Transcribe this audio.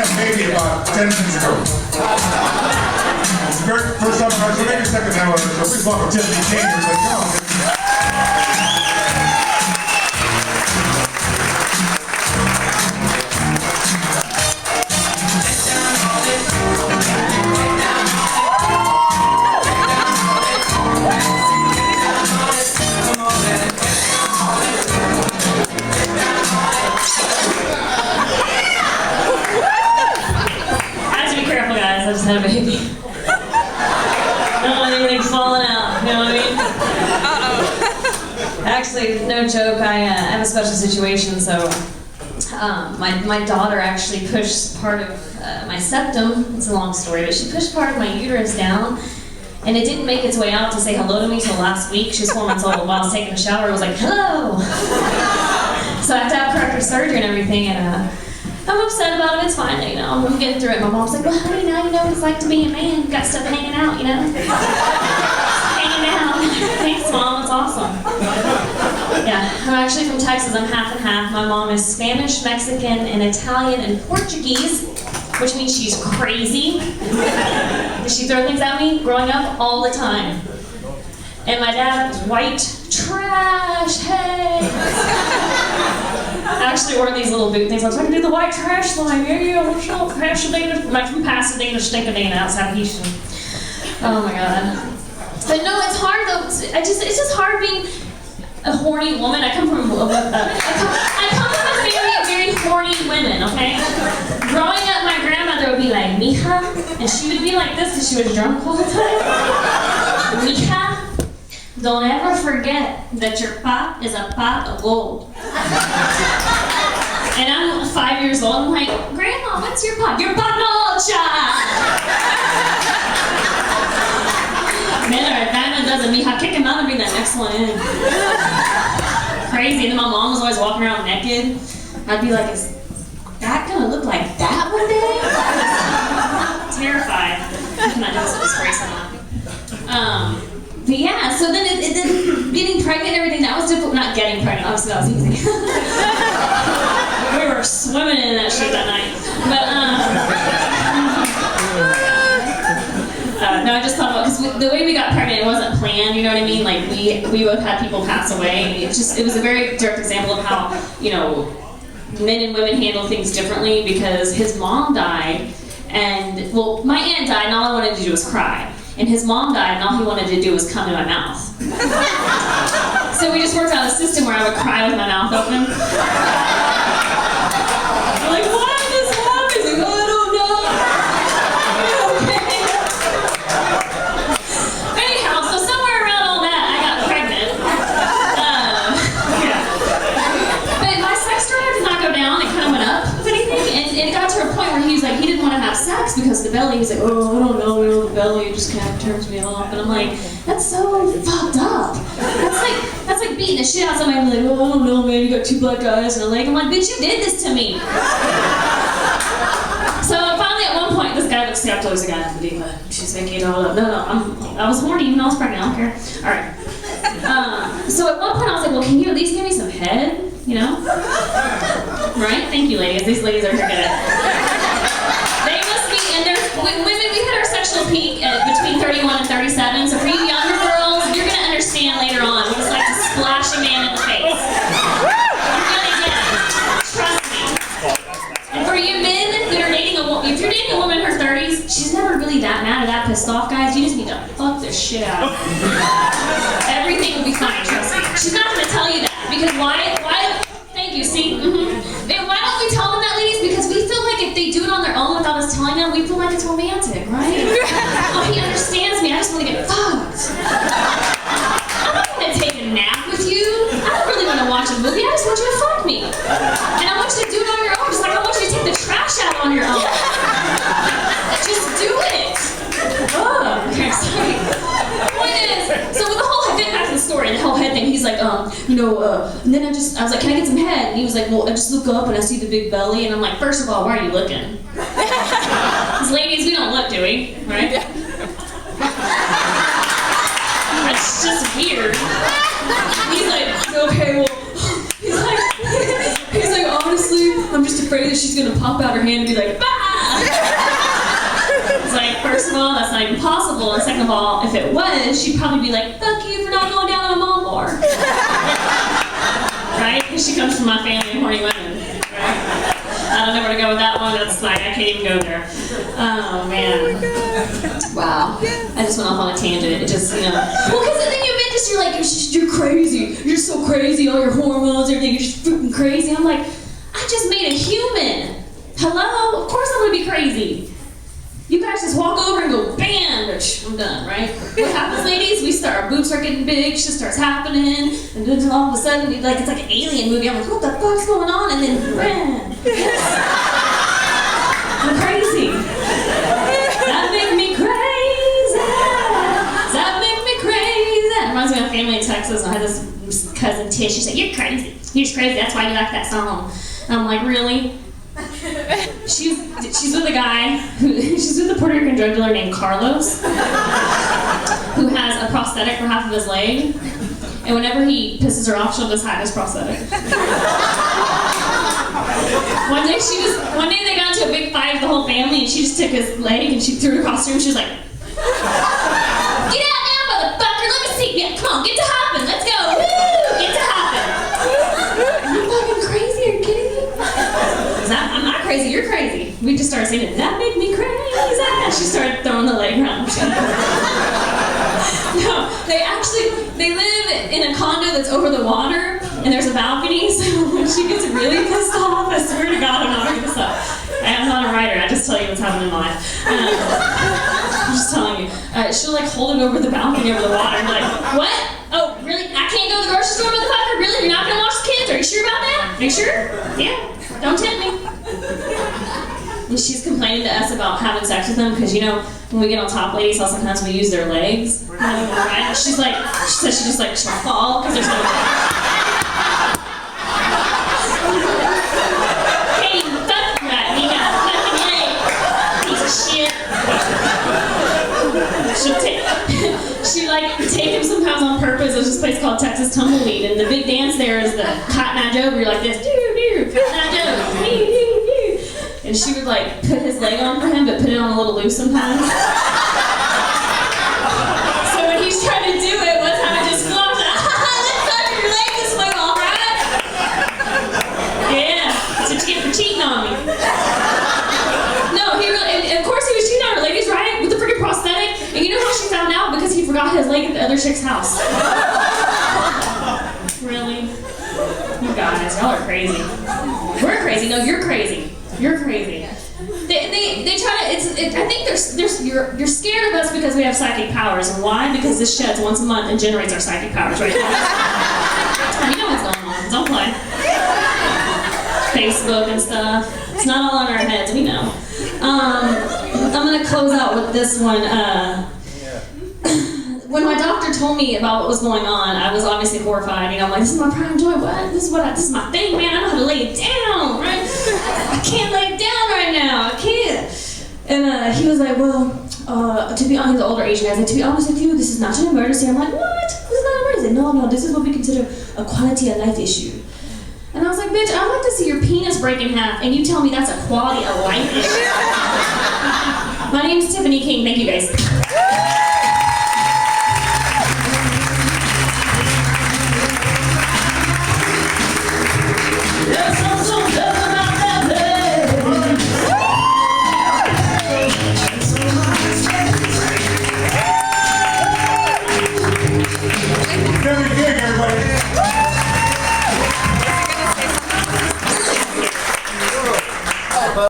had a baby about 10 minutes ago. It's the very first time I've so maybe second time so please welcome Tiffany King. Everybody, come on. I just had a baby. Don't want anything falling out, you know what I mean? Actually, no joke, I have a special situation, so my daughter actually pushed part of my septum. It's a long story, but she pushed part of my uterus down, and it didn't make its way out to say hello to me till last week. She was 4 months old while I was taking a shower. I was like, hello! So I have to have corrective surgery and everything, and I'm upset about it. It's fine, you know. I'm getting through it. My mom's like, well, honey, now you know what it's like to be a man. You've got stuff hanging out, you know? Hanging out. Thanks, Mom. It's awesome. Yeah, I'm actually from Texas. I'm half and half. My mom is Spanish, Mexican, and Italian, and Portuguese, which means she's crazy. Does she throw things at me? Growing up, all the time. And my dad was white trash. Hey! I actually wore these little boot things. I was like, I can do the white trash line. Yeah, what's up? Pasadena. I'm from Pasadena, Stinkadena, outside of Houston. Oh my God. But no, it's hard though. It's just hard being a horny woman. I come from a family of very horny women, okay? Growing up, my grandmother would be like, mija, and she would be like this because she was drunk all the time. Mija, don't ever forget that your pot is a pot of gold. And I'm 5 years old, I'm like, Grandma, what's your pot? Your pot nocha! Man, our diamond doesn't mean, kick him out and bring that next one in. Crazy, and then my mom was always walking around naked. I'd be like, is that gonna look like that one day? Terrified. I cannot do this with this brace on. But yeah, so then getting pregnant and everything, that was difficult. Not getting pregnant, obviously that was easy. We were swimming in that shit that night. But, no, I just thought about, because the way we got pregnant, it wasn't planned, you know what I mean? Like, we both had people pass away. It was a very direct example of how, you know, men and women handle things differently, because his mom died, and, well, my aunt died, and all I wanted to do was cry. And his mom died, and all he wanted to do was come in my mouth. So we just worked out a system where I would cry with my mouth open. I'm like, why did this happen? He's like, oh, I don't know. Okay. Anyhow, so somewhere around all that, I got pregnant. Yeah. But my sex drive did not go down. It kind of went up, if anything. And it got to a point where he was like, he didn't want to have sex because the belly. He's like, oh, I don't know, the belly just kind of turns me off. And I'm like, that's so fucked up. That's like beating the shit out of somebody. I'm like, oh, I don't know, man, you got 2 black eyes and a leg. I'm like, bitch, you did this to me. So finally, at one point, this guy looks me up, told us a guy in the diva. She's making it all up. No, I was horny, even though I was pregnant. I don't care. All right. So at one point, I was like, well, can you at least give me some head? You know? Right? Thank you, ladies. These ladies are good at it. They must be, and there's women. We hit our sexual peak at between 31 and 37. So for you younger girls, you're gonna understand later on what it's like to splash a man in the face. You're gonna get it. Trust me. And for you men that are dating a woman, if you're dating a woman in her 30s, she's never really that mad or that pissed off, guys. You just need to fuck this shit out. Everything will be fine. Trust me. She's not gonna tell you that because why? Thank you. See. And why don't we tell them that, ladies? Because we feel like if they do it on their own without us telling them, we feel like it's romantic, right? Oh, he understands me. I just want to get fucked. I'm not going to take a nap with you. I don't really want to watch a movie. I just want you to fuck me. And I want you to do it on your own. Just like I want you to take the trash out on your own. Just do it. Oh, okay, sorry. The point is, so with the whole getting back to the story and the whole head thing, he's like, and then I was like, can I get some head? And he was like, well, I just look up and I see the big belly, and I'm like, first of all, why are you looking? Because ladies, we don't look, do we? Right? It's just weird. He's like, okay, well, he's like, honestly, I'm just afraid that she's gonna pop out her hand and be like, bah! It's like, first of all, that's not even possible, and second of all, if it was, she'd probably be like, fuck you for not going down on my mom more. Right? Because she comes from my family of horny women. Right? I don't know where to go with that one. That's like, I can't even go there. Oh, man. Wow. I just went off on a tangent. It just, you know. Well, because the thing you meant is you're crazy. You're so crazy. All your hormones, everything. You're just freaking crazy. I'm like, I just made a human. Hello? Of course I'm going to be crazy. You guys just walk over and go, bam, I'm done, right? What happens, ladies? Our boobs start getting big, shit starts happening, and then all of a sudden, it's like an alien movie. I'm like, what the fuck's going on? And then, bam. I'm crazy. That make me crazy. That make me crazy. It reminds me of my family in Texas. I had this cousin, Tish. She said, you're crazy. You're just crazy. That's why you like that song. And I'm like, really? She's with a guy she's with a Puerto Rican drug dealer named Carlos, who has a prosthetic for half of his leg, and whenever he pisses her off, she'll just hide his prosthetic. One day they got into a big fight with the whole family, and she just took his leg and she threw it across the room. She was like, "Get out now, motherfucker! Let me see. Yeah, come on, get to hopping. Let's go. Woo! Get to hopping." Are you fucking crazy? Are you kidding me? I'm not crazy, you're crazy. We just started saying, that make me crazy. She started throwing the leg around. No, they live in a condo that's over the water, and there's a balcony, so when she gets really pissed off, I swear to God, I'm not making this up. I'm not a writer, I just tell you what's happening in life. I'm just telling you. She'll like hold it over the balcony over the water and be like, what? Oh, really? I can't go to the grocery store, motherfucker? Really? You're not gonna watch the kids? Are you sure about that? Are you sure? Yeah. Don't tempt me. And she's complaining to us about having sex with them because, you know, when we get on top, ladies, how sometimes we use their legs. Right? She says she just like, she'll fall because there's no legs. Hey, fuck that. You got a fucking leg. Piece of shit. She like take him sometimes on purpose. There's this place called Texas Tumbleweed, and the big dance there is the Cotton Eye Joe, where you're like this, Cotton Eye Joe, and she would like put his leg on for him, but put it on a little loose sometimes. So when he's trying to do it, one time I just flopped it. Let's touch your leg this way, all right? Yeah, that's what you get for cheating on me. No, he really, and of course he was cheating on her, ladies, right? With the freaking prosthetic. And you know how she found out? Because he forgot his leg at the other chick's house. Really? You guys, y'all are crazy. We're crazy. No, you're crazy. You're crazy. They try to. I think you're scared of us because we have psychic powers. And why? Because this sheds once a month and generates our psychic powers, right? You know what's going on. Don't play. Facebook and stuff. It's not all on our heads. We know. I'm gonna close out with this one. When my doctor told me about what was going on, I was obviously horrified. You know, I'm like, this is my prime joy. What? This is my thing, man. I know how to lay it down, right? I can't lay it down right now. I can't. And he was like, well, to be honest, he's an older Asian guy. I was like, to be honest with you, this is not an emergency. I'm like, what? This is not an emergency. No, this is what we consider a quality of life issue. And I was like, bitch, I'd like to see your penis break in half, and you tell me that's a quality of life issue. My name's Tiffany King. Thank you, guys.